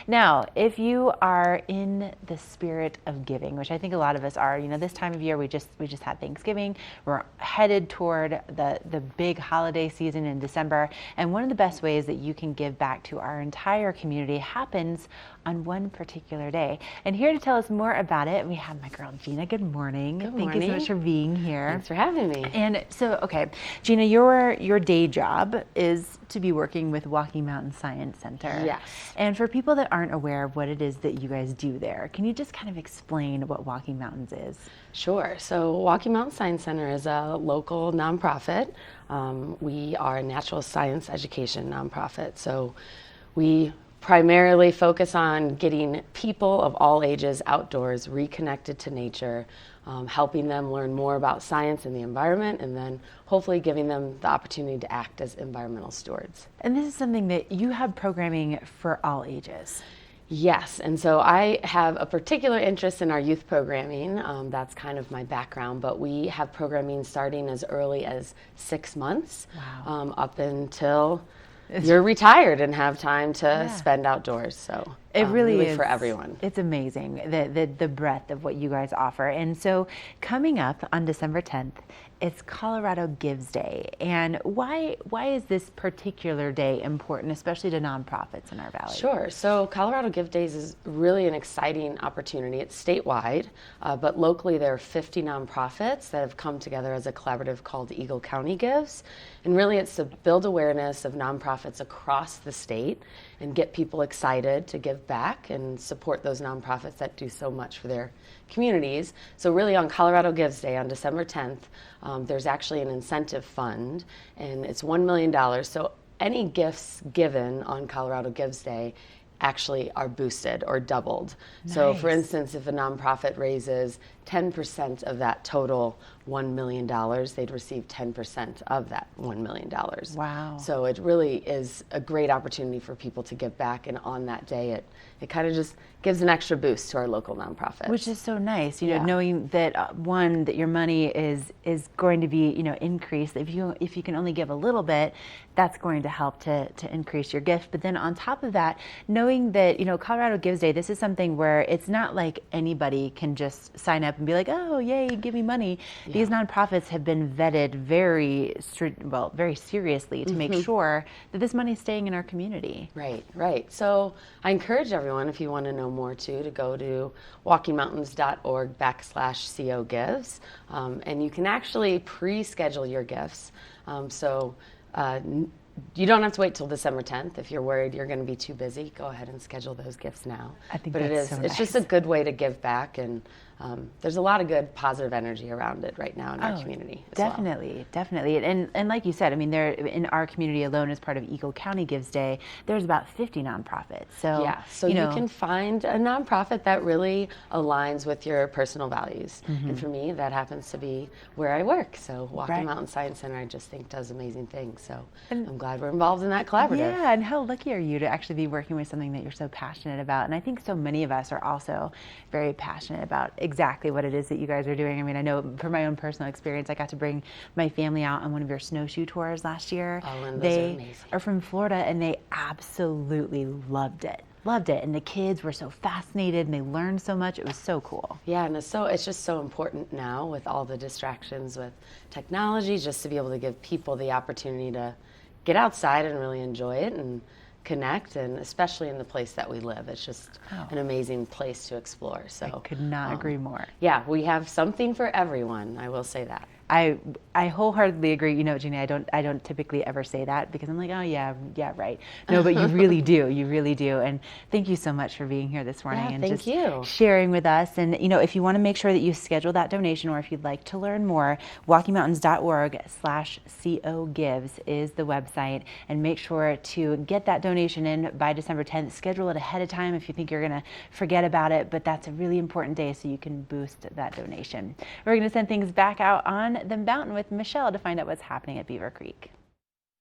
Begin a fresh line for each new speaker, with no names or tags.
Now, if you are in the spirit of giving, which I think a lot of us are, this time of year we just had Thanksgiving. We're headed toward the big holiday season in December, and one of the best ways that you can give back to our entire community happens on one particular day. And here to tell us more about it, we have my girl Gina. Good morning.
Good
morning. Thank you so much for being here.
Thanks for having me.
And so, okay, Gina, your day job is to be working with Walking Mountain Science Center.
Yes.
And for people that aren't aware of what it is that you guys do there, can you just kind of explain what Walking Mountains is?
Sure. So Walking Mountain Science Center is a local nonprofit. We are a natural science education nonprofit. So we primarily focus on getting people of all ages outdoors reconnected to nature, helping them learn more about science and the environment, and then hopefully giving them the opportunity to act as environmental stewards.
And this is something that you have programming for all ages.
Yes, and so I have a particular interest in our youth programming. That's kind of my background, but we have programming starting as early as 6 months.
Wow.
Up until you're retired and have time to spend outdoors. So
it really is
for everyone.
It's amazing the breadth of what you guys offer. And so coming up on December 10th, it's Colorado Gives Day. And why is this particular day important, especially to nonprofits in our valley?
Sure. So Colorado Give Days is really an exciting opportunity. It's statewide, but locally there are 50 nonprofits that have come together as a collaborative called Eagle County Gives. And really it's to build awareness of nonprofits across the state and get people excited to give back and support those nonprofits that do so much for their communities. So really on Colorado Gives Day on December 10th, there's actually an incentive fund, and it's $1 million. So any gifts given on Colorado Gives Day actually are boosted or doubled. Nice. So for instance, if a nonprofit raises 10% of that total $1 million, they'd receive 10% of that $1 million.
Wow.
So it really is a great opportunity for people to give back, and on that day it kind of just gives an extra boost to our local nonprofits.
Which is so nice, knowing that that your money is going to be, increased. If you can only give a little bit, that's going to help to increase your gift. But then on top of that, knowing that, Colorado Gives Day, this is something where it's not like anybody can just sign up and be like, oh, yay, give me money. Yeah. These nonprofits have been vetted very seriously to make sure that this money is staying in our community.
Right. So I encourage everyone, if you want to know more too, to go to walkingmountains.org/CO Gives, and you can actually pre-schedule your gifts. You don't have to wait till December 10th. If you're worried you're going to be too busy, go ahead and schedule those gifts now.
I think
but
that's so nice.
It's just a good way to give back, and there's a lot of good positive energy around it right now in our community as
definitely. And like you said, I mean, there in our community alone, as part of Eagle County Gives Day, there's about 50 nonprofits. So
so you can find a nonprofit that really aligns with your personal values. And for me, that happens to be where I work. So Walking Mountain Science Center, I just think does amazing things. So I'm glad we're involved in that collaborative.
Yeah, and how lucky are you to actually be working with something that you're so passionate about? And I think so many of us are also very passionate about exactly what it is that you guys are doing. I mean, I know from my own personal experience, I got to bring my family out on one of your snowshoe tours last year.
Oh, and those
they
are amazing.
Are from Florida, and they absolutely loved it. And the kids were so fascinated, and they learned so much. It was so cool.
Yeah, and it's just so important now with all the distractions with technology, just to be able to give people the opportunity to get outside and really enjoy it and connect, and especially in the place that we live. It's just an amazing place to explore. So
I could not agree more.
Yeah, we have something for everyone, I will say that.
I wholeheartedly agree. Gina, I don't typically ever say that because I'm like, oh yeah, right. No, but you really do. You really do. And thank you so much for being here this morning and
thank you.
Sharing with us. And if you want to make sure that you schedule that donation, or if you'd like to learn more, walkingmountains.org/CO Gives is the website. And make sure to get that donation in by December 10th. Schedule it ahead of time if you think you're going to forget about it. But that's a really important day, so you can boost that donation. We're going to send things back out on the mountain with Michelle to find out what's happening at Beaver Creek.